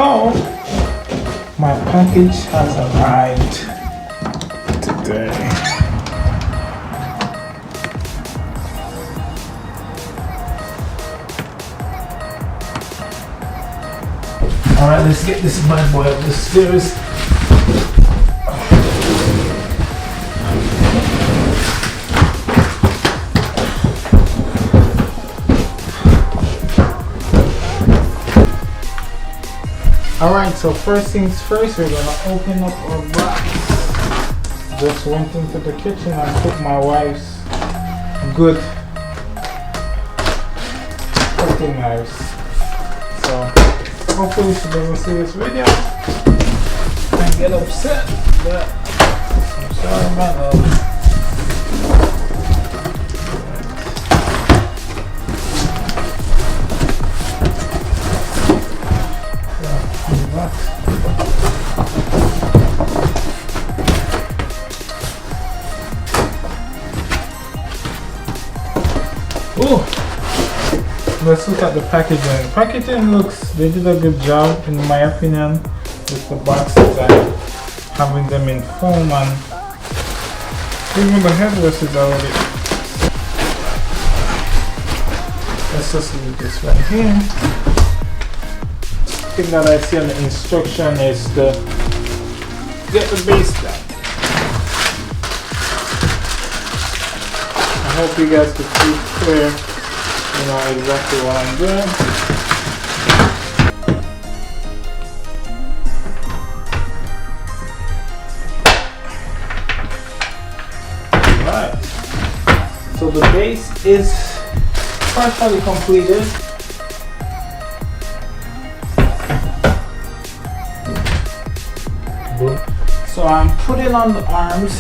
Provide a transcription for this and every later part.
So my package has arrived today. Alright, let's get this bad boy up the stairs. Alright, so first things first, we're gonna open up our box. Just went into the kitchen and took my wife's good cooking knives. So hopefully she doesn't see this video and get upset, but I'm sorry, my love. Oh, let's look at the packaging. Packaging looks, they did a good job in my opinion with the boxes and having them in foam, and even the headrest is already. Let's just leave this right here. The thing that I see on the instruction is to get the base down. I hope you guys can see clear, you know exactly what I'm doing. Alright, so the base is partially completed. So I'm putting on the arms.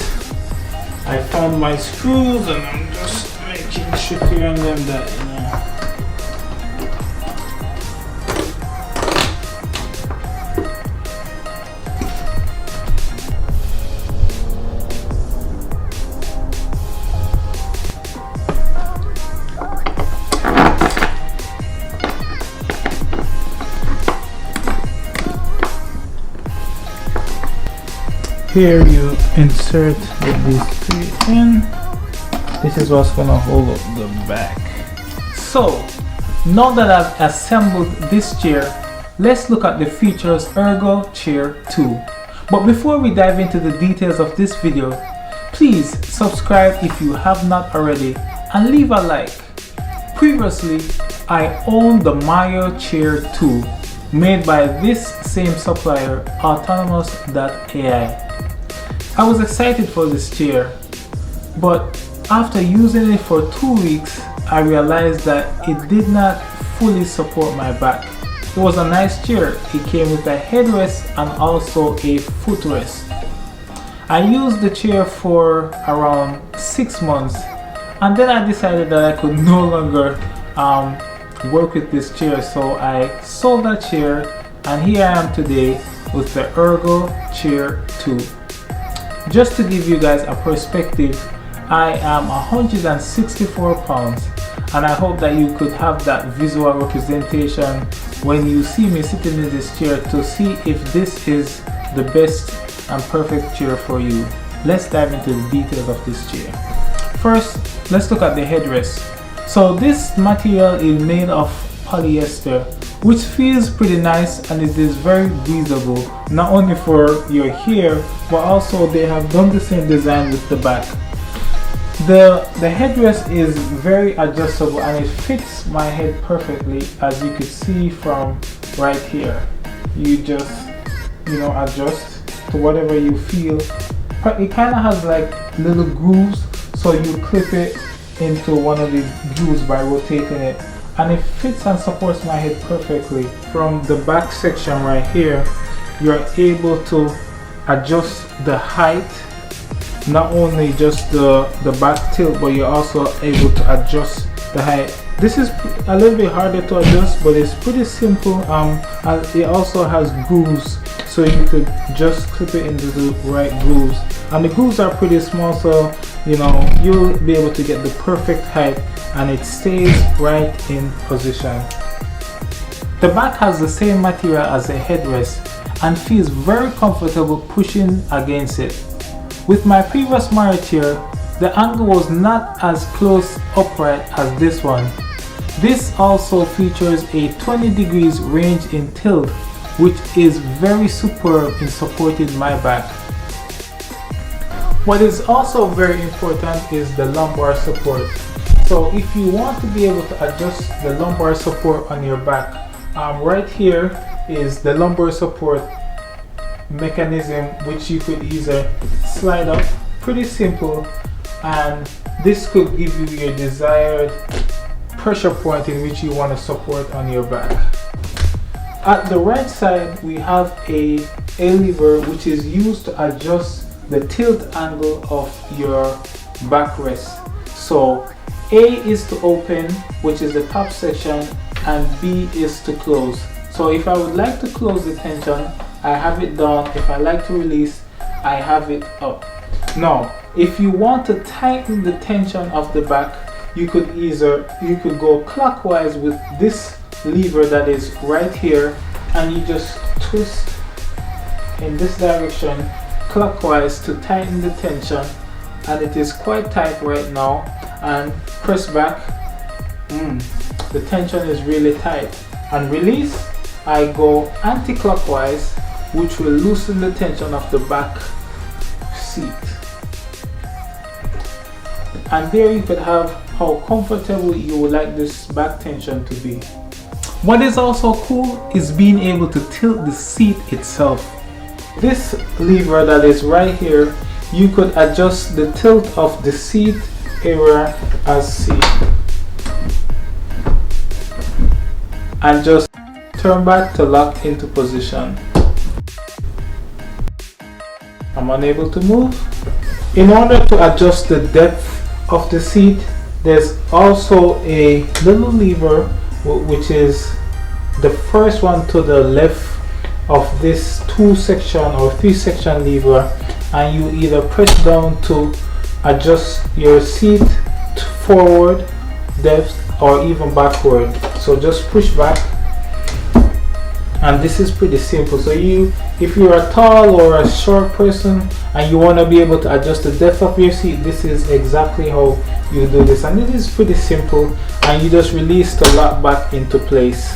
I found my screws and I'm just making sure on them that, you know. Here you insert these three in. This is what's gonna hold up the back. So now that I've assembled this chair, let's look at the features Ergo Chair 2. But before we dive into the details of this video, please subscribe if you have not already and leave a like. Previously, I owned the Myo Chair 2 made by this same supplier, Autonomous.Ai. I was excited for this chair, but after using it for 2 weeks, I realized that it did not fully support my back. It was a nice chair. It came with a headrest and also a footrest. I used the chair for around 6 months, and then I decided that I could no longer work with this chair, so I sold that chair, and here I am today with the Ergo Chair 2. Just to give you guys a perspective, I am 164 pounds, and I hope that you could have that visual representation when you see me sitting in this chair to see if this is the best and perfect chair for you. Let's dive into the details of this chair. First, let's look at the headrest. So this material is made of polyester, which feels pretty nice, and it is very breathable, not only for your hair, but also they have done the same design with the back. The headrest is very adjustable and it fits my head perfectly, as you can see from right here. You just, you know, adjust to whatever you feel. But it kind of has like little grooves, so you clip it into one of the grooves by rotating it, and it fits and supports my head perfectly. From the back section right here, you're able to adjust the height, not only just the back tilt, but you're also able to adjust the height. This is a little bit harder to adjust, but it's pretty simple. And it also has grooves, so you could just clip it into the right grooves, and the grooves are pretty small, so you know you'll be able to get the perfect height, and it stays right in position. The back has the same material as the headrest and feels very comfortable pushing against it. With my previous Myo Chair, the angle was not as close upright as this one. This also features a 20 degrees range in tilt, which is very superb in supporting my back. What is also very important is the lumbar support. So if you want to be able to adjust the lumbar support on your back, right here is the lumbar support mechanism, which you could either slide up, pretty simple, and this could give you your desired pressure point in which you want to support on your back. At the right side, we have a lever which is used to adjust the tilt angle of your backrest. So A is to open, which is the top section, and B is to close. So if I would like to close the tension, I have it down. If I like to release, I have it up. Now, if you want to tighten the tension of the back, you could go clockwise with this lever that is right here, and you just twist in this direction clockwise to tighten the tension, and it is quite tight right now, and press back. The tension is really tight. And release, I go anti-clockwise, which will loosen the tension of the back seat. And there you could have how comfortable you would like this back tension to be. What is also cool is being able to tilt the seat itself. This lever that is right here, you could adjust the tilt of the seat area as seen, and just turn back to lock into position. I'm unable to move. In order to adjust the depth of the seat, there's also a little lever, which is the first one to the left of this 2-section or 3-section lever, and you either press down to adjust your seat forward, depth, or even backward. So just push back, and this is pretty simple. So if you're a tall or a short person and you want to be able to adjust the depth of your seat, this is exactly how you do this, and it is pretty simple, and you just release to lock back into place.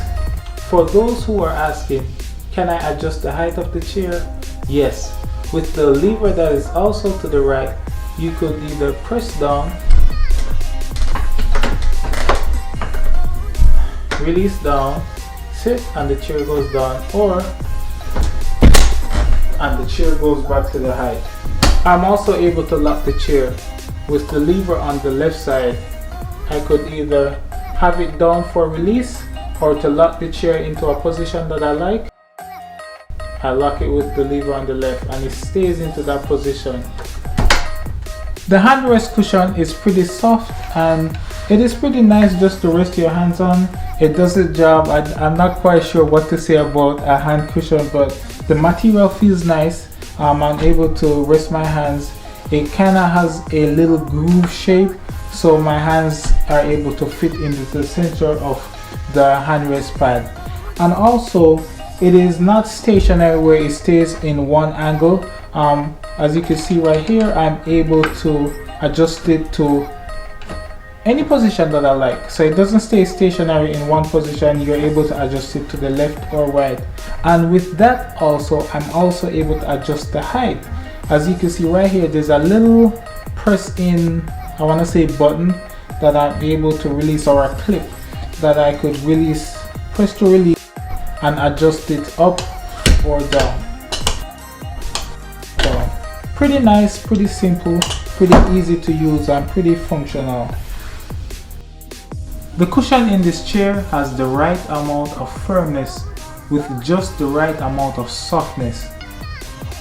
For those who are asking, can I adjust the height of the chair? Yes. With the lever that is also to the right, you could either press down, release down, sit, and the chair goes down, and the chair goes back to the height. I'm also able to lock the chair. With the lever on the left side, I could either have it down for release or to lock the chair into a position that I like. I lock it with the lever on the left, and it stays into that position. The handrest cushion is pretty soft, and it is pretty nice just to rest your hands on. It does its job. I'm not quite sure what to say about a hand cushion, but the material feels nice. I'm able to rest my hands. It kind of has a little groove shape, so my hands are able to fit into the center of the handrest pad. And also, it is not stationary where it stays in one angle. As you can see right here, I'm able to adjust it to any position that I like. So it doesn't stay stationary in one position. You're able to adjust it to the left or right. And with that also, I'm also able to adjust the height. As you can see right here, there's a little press in, I want to say button, that I'm able to release, or a clip that I could release, press to release, and adjust it up or down. So pretty nice, pretty simple, pretty easy to use, and pretty functional. The cushion in this chair has the right amount of firmness with just the right amount of softness.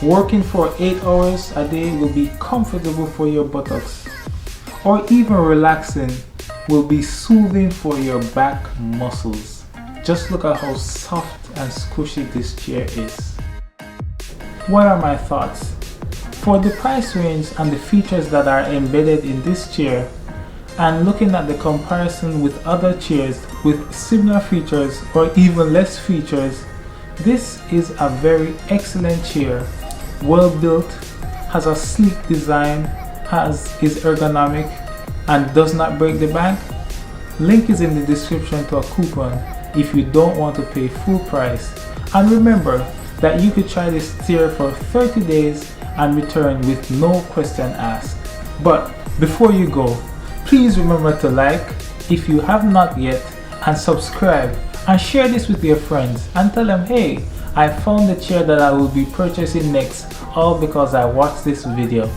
Working for 8 hours a day will be comfortable for your buttocks, or even relaxing will be soothing for your back muscles. Just look at how soft and squishy this chair is. What are my thoughts? For the price range and the features that are embedded in this chair, and looking at the comparison with other chairs with similar features or even less features, this is a very excellent chair, well built, has a sleek design, is ergonomic, and does not break the bank. Link is in the description to a coupon if you don't want to pay full price. And remember that you could try this chair for 30 days and return with no question asked. But before you go, please remember to like if you have not yet, and subscribe, and share this with your friends and tell them, hey, I found the chair that I will be purchasing next all because I watched this video.